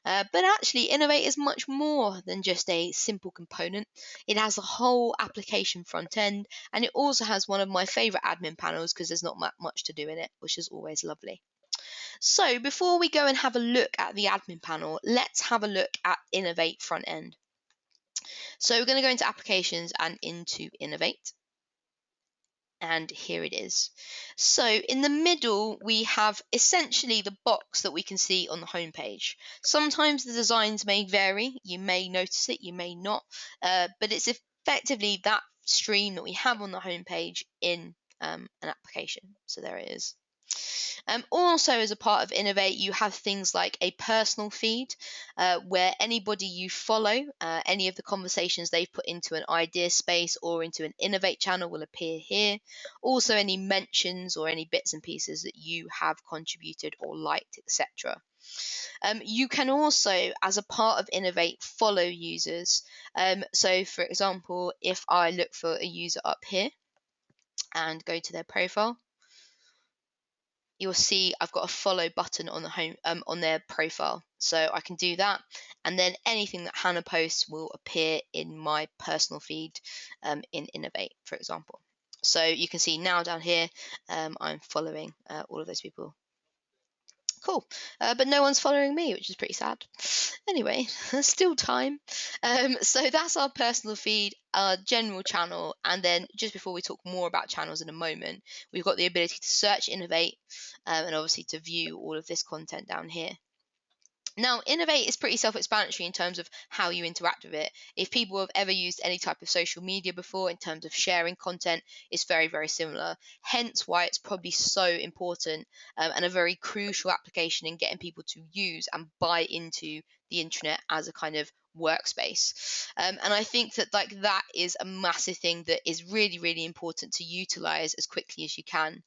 But actually, Innovate is much more than just a simple component. It has a whole application front end, and it also has one of my favorite admin panels because there's not much to do in it, which is always lovely. So before we go and have a look at the admin panel, let's have a look at Innovate front end. So we're going to go into applications and into Innovate. And here it is. So in the middle, we have essentially the box that we can see on the home page. Sometimes the designs may vary. You may notice it, you may not. But it's effectively that stream that we have on the home page in an application. So there it is. Also, as a part of Innovate, you have things like a personal feed where anybody you follow, any of the conversations they've put into an IdeaSpace or into an Innovate channel will appear here. Also, any mentions or any bits and pieces that you have contributed or liked, etc. You can also, as a part of Innovate, follow users. So, for example, if I look for a user up here and go to their profile, you'll see I've got a follow button on the home on their profile, so I can do that, and then anything that Hannah posts will appear in my personal feed in Innovate, for example. So you can see now down here I'm following all of those people. Cool, but no one's following me, which is pretty sad. Anyway, there's still time. So that's our personal feed, our general channel, and then just before we talk more about channels in a moment, we've got the ability to search, Innovate, and obviously to view all of this content down here. Now, Innovate is pretty self-explanatory in terms of how you interact with it. If people have ever used any type of social media before in terms of sharing content, it's very, very similar. Hence why it's probably so important and a very crucial application in getting people to use and buy into the internet as a kind of workspace. And I think that that is a massive thing that is really, really important to utilize as quickly as you can.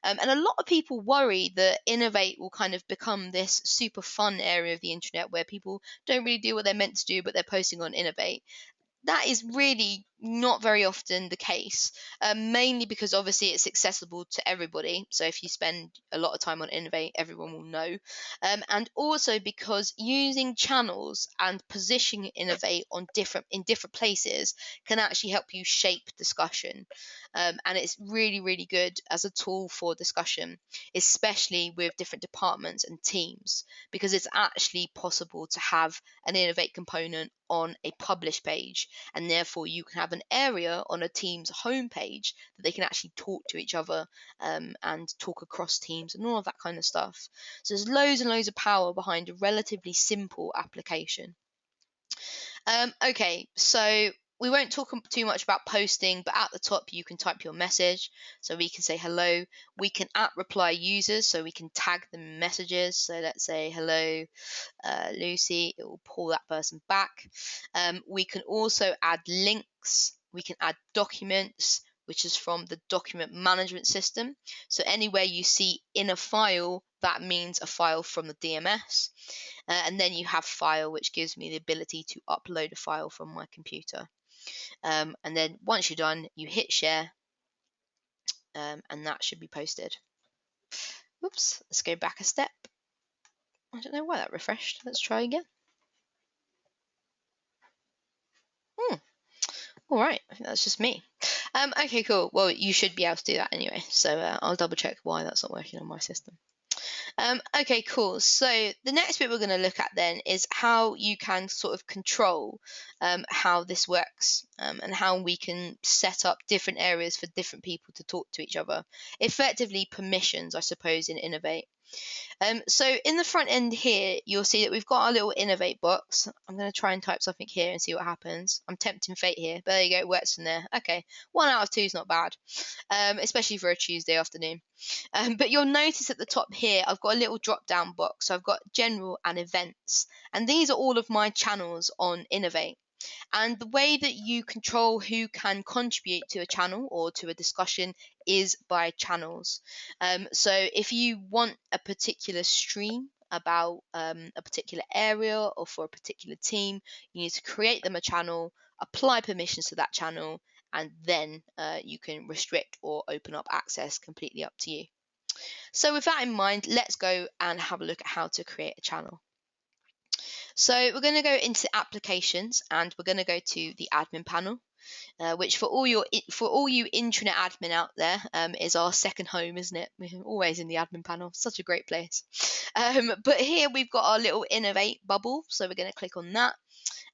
And a lot of people worry that Innovate will kind of become this super fun area of the internet where people don't really do what they're meant to do, but they're posting on Innovate. That is really not very often the case, mainly because obviously it's accessible to everybody. So if you spend a lot of time on Innovate, everyone will know. And also because using channels and positioning Innovate in different places can actually help you shape discussion. And it's really, really good as a tool for discussion, especially with different departments and teams, because it's actually possible to have an Innovate component on a publish page, and therefore you can have an area on a team's homepage that they can actually talk to each other and talk across teams and all of that kind of stuff. So there's loads and loads of power behind a relatively simple application. Okay, so we won't talk too much about posting, but at the top you can type your message. So we can say hello. We can @reply users, so we can tag them in messages. So let's say hello, Lucy. It will pull that person back. We can also add links. We can add documents, which is from the document management system. So anywhere you see in a file, that means a file from the DMS. And then you have file, which gives me the ability to upload a file from my computer. And then once you're done, you hit share, and that should be posted. Oops, let's go back a step. I don't know why that refreshed. Let's try again. All right, I think that's just me. Okay, cool. Well, you should be able to do that anyway. So I'll double check why that's not working on my system. Okay, cool. So the next bit we're going to look at then is how you can sort of control how this works, and how we can set up different areas for different people to talk to each other. Effectively, permissions, I suppose, in Innovate. So in the front end here, you'll see that we've got our little Innovate box. I'm going to try and type something here and see what happens. I'm tempting fate here, but there you go, it works from there. Okay, 1 out of 2 is not bad, especially for a Tuesday afternoon. But you'll notice at the top here, I've got a little drop down box. So I've got general and events, and these are all of my channels on Innovate. And the way that you control who can contribute to a channel or to a discussion is by channels. So if you want a particular stream about a particular area or for a particular team, you need to create them a channel, apply permissions to that channel, and then you can restrict or open up access, completely up to you. So with that in mind, let's go and have a look at how to create a channel. So we're going to go into applications and we're going to go to the admin panel, which for all you intranet admin out there is our second home, isn't it? We're always in the admin panel, such a great place. But here we've got our little Innovate bubble, so we're going to click on that,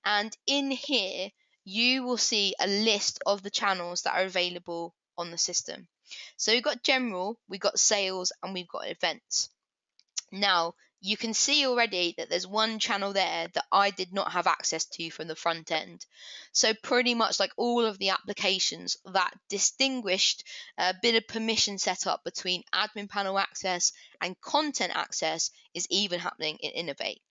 and in here you will see a list of the channels that are available on the system. So we've got general, we've got sales, and we've got events. Now, you can see already that there's one channel there that I did not have access to from the front end. So pretty much like all of the applications, that distinguished bit of permission setup between admin panel access and content access is even happening in Innovate.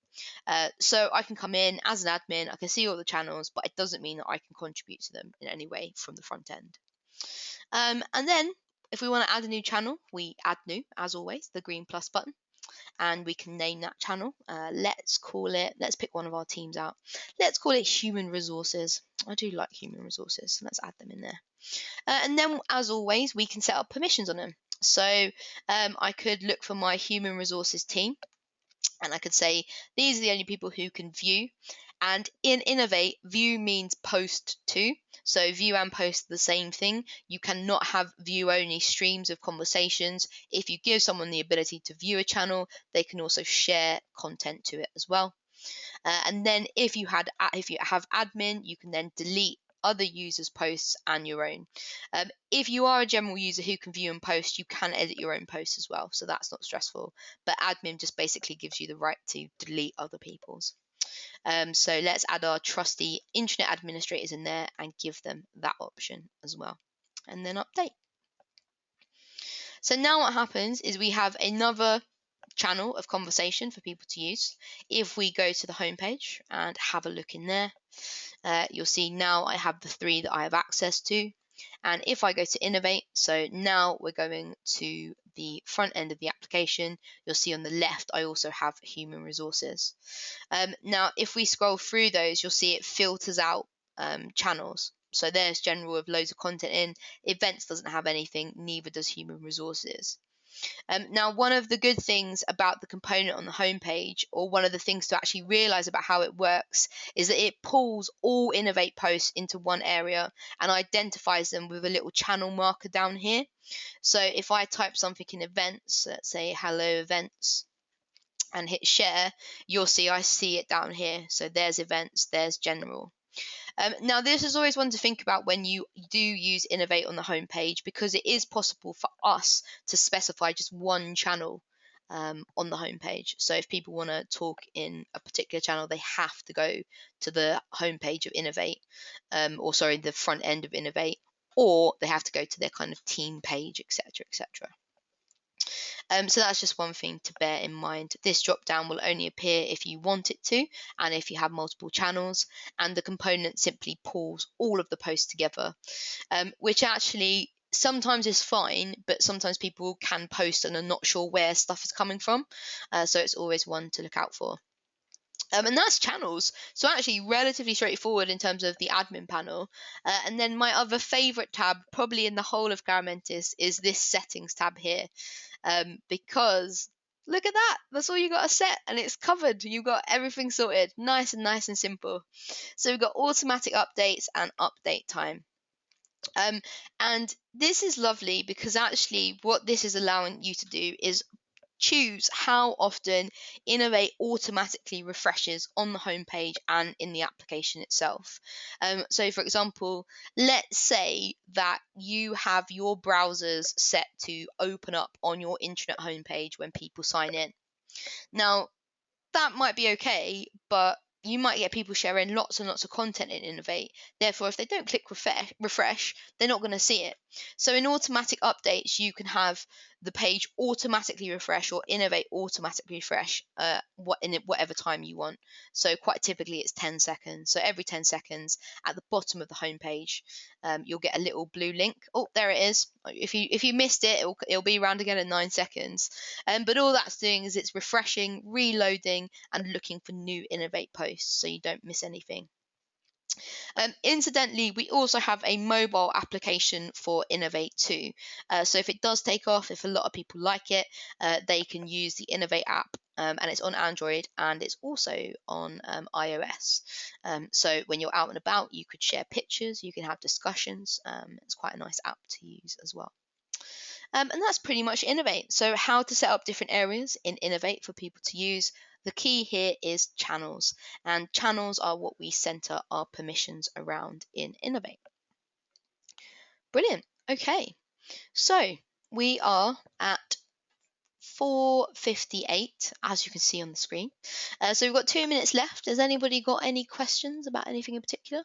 So I can come in as an admin, I can see all the channels, but it doesn't mean that I can contribute to them in any way from the front end. And then if we want to add a new channel, we add new, as always, the green plus button. And we can name that channel. Let's pick one of our teams out. Let's call it human resources. I do like human resources. Let's add them in there. And then, as always, we can set up permissions on them. So I could look for my human resources team, and I could say these are the only people who can view. And in Innovate, view means post to. So view and post are the same thing. You cannot have view only streams of conversations. If you give someone the ability to view a channel, they can also share content to it as well. And then if you have admin, you can then delete other users' posts and your own. If you are a general user who can view and post, you can edit your own posts as well, so that's not stressful. But admin just basically gives you the right to delete other people's. So let's add our trusty internet administrators in there and give them that option as well, and then update. So now what happens is we have another channel of conversation for people to use. If we go to the homepage and have a look in there, you'll see now I have the 3 that I have access to. And if I go to Innovate, so now we're going to the front end of the application, you'll see on the left I also have human resources. Now if we scroll through those, you'll see it filters out channels. So there's general with loads of content in. Events doesn't have anything, neither does human resources. Now, one of the good things about the component on the homepage, or one of the things to actually realize about how it works, is that it pulls all Innovate posts into one area and identifies them with a little channel marker down here. So if I type something in events, let's say hello events, and hit share, you'll see I see it down here. So there's events, there's general. Now, this is always one to think about when you do use Innovate on the homepage, because it is possible for us to specify just one channel on the homepage. So if people want to talk in a particular channel, they have to go to the homepage of Innovate, the front end of Innovate, or they have to go to their kind of team page, etc., etc. So that's just one thing to bear in mind. This drop down will only appear if you want it to, and if you have multiple channels, and the component simply pulls all of the posts together, which actually sometimes is fine, but sometimes people can post and are not sure where stuff is coming from. So it's always one to look out for. And that's channels. So actually relatively straightforward in terms of the admin panel. And then my other favorite tab, probably in the whole of Claromentis, is this settings tab here. Because look at that, that's all you got to set and it's covered. You've got everything sorted, nice and simple. So we've got automatic updates and update time. And this is lovely because actually what this is allowing you to do is choose how often Innovate automatically refreshes on the homepage and in the application itself. So, for example, let's say that you have your browsers set to open up on your intranet homepage when people sign in. Now, that might be okay, but you might get people sharing lots and lots of content in Innovate. Therefore, if they don't click refresh, they're not going to see it. So in automatic updates, you can have the page automatically refresh or Innovate automatically refresh in whatever time you want. So quite typically it's 10 seconds. So every 10 seconds at the bottom of the homepage, you'll get a little blue link. Oh, there it is. If you missed it, it'll be around again in 9 seconds. But all that's doing is it's refreshing, reloading, and looking for new Innovate posts so you don't miss anything. Incidentally, we also have a mobile application for Innovate too. So if it does take off, if a lot of people like it, they can use the Innovate app, and it's on Android and it's also on iOS. So when you're out and about, you could share pictures, you can have discussions. It's quite a nice app to use as well. And that's pretty much Innovate. So how to set up different areas in Innovate for people to use. The key here is channels, and channels are what we center our permissions around in Innovate. Brilliant. Okay, so we are at 4:58, as you can see on the screen. So we've got 2 minutes left. Has anybody got any questions about anything in particular?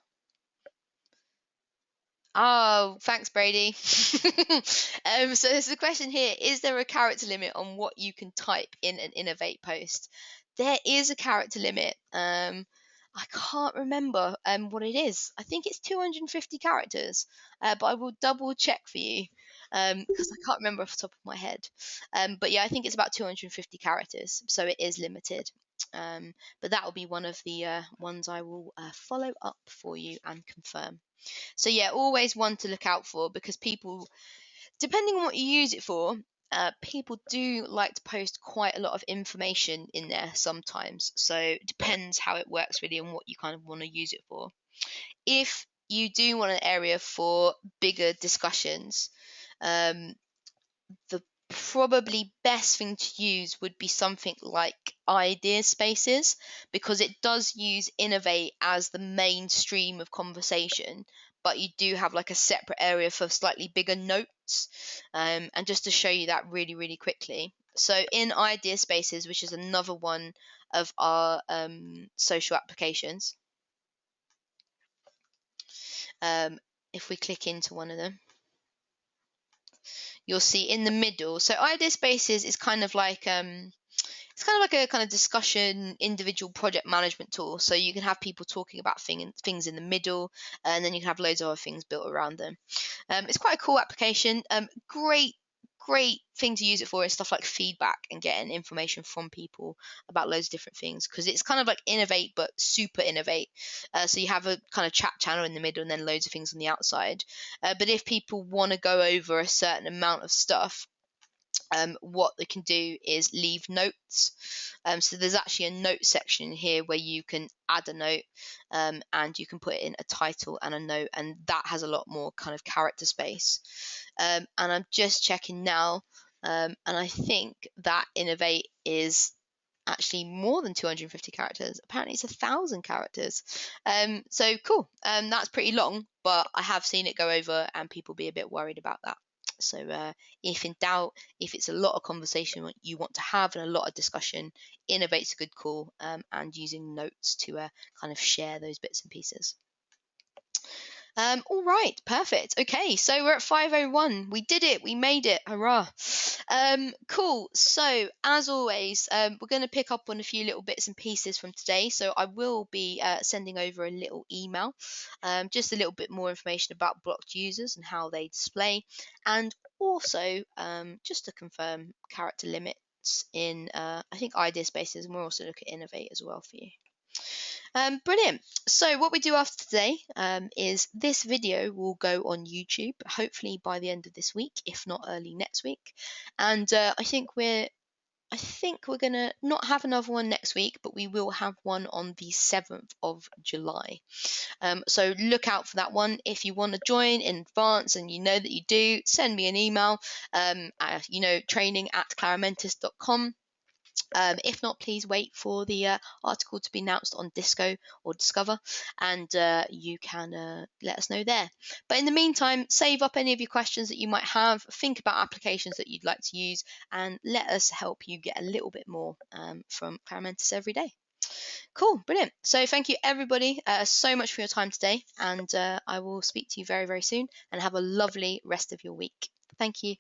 Oh, thanks, Brady. So there's a question here. Is there a character limit on what you can type in an Innovate post? There is a character limit. I can't remember what it is. I think it's 250 characters, but I will double check for you because I can't remember off the top of my head. But yeah, I think it's about 250 characters, so it is limited. But that will be one of the ones I will follow up for you and confirm. So yeah, always one to look out for, because people, depending on what you use it for, people do like to post quite a lot of information in there sometimes. So it depends how it works really and what you kind of want to use it for. If you do want an area for bigger discussions, the probably best thing to use would be something like IdeaSpaces, because it does use Innovate as the mainstream of conversation, but you do have like a separate area for slightly bigger notes. And just to show you that really, really quickly. So in IdeaSpaces, which is another one of our social applications, if we click into one of them, you'll see in the middle. So IdeaSpaces is kind of like it's kind of like a kind of discussion individual project management tool. So you can have people talking about things in the middle, and then you can have loads of other things built around them. It's quite a cool application. Great thing to use it for is stuff like feedback and getting information from people about loads of different things, because it's kind of like Innovate but super Innovate. So you have a kind of chat channel in the middle and then loads of things on the outside. But if people want to go over a certain amount of stuff, what they can do is leave notes. So there's actually a note section here where you can add a note, and you can put in a title and a note, and that has a lot more kind of character space. And I'm just checking now, and I think that Innovate is actually more than 250 characters. Apparently it's 1,000 characters. So cool. That's pretty long, but I have seen it go over and people be a bit worried about that. So if in doubt, if it's a lot of conversation you want to have and a lot of discussion, Innovate's a good call, and using notes to kind of share those bits and pieces. All right, perfect. Okay, so we're at 5:01. We did it. We made it. Hurrah. Cool. So as always, we're going to pick up on a few little bits and pieces from today. So I will be sending over a little email, just a little bit more information about blocked users and how they display, and also just to confirm character limits in I think IdeaSpaces, and we'll also look at Innovate as well for you. Brilliant. So what we do after today is this video will go on YouTube, hopefully by the end of this week, if not early next week. And I think we're I think we're going to not have another one next week, but we will have one on the 7th of July. So look out for that one. If you want to join in advance and you know that you do, send me an email, training@claromentis.com. If not, please wait for the article to be announced on Disco or Discover, and you can let us know there. But in the meantime, save up any of your questions that you might have, think about applications that you'd like to use, and let us help you get a little bit more from Claromentis every day. Cool, brilliant. So thank you everybody so much for your time today, and I will speak to you very, very soon, and have a lovely rest of your week. Thank you.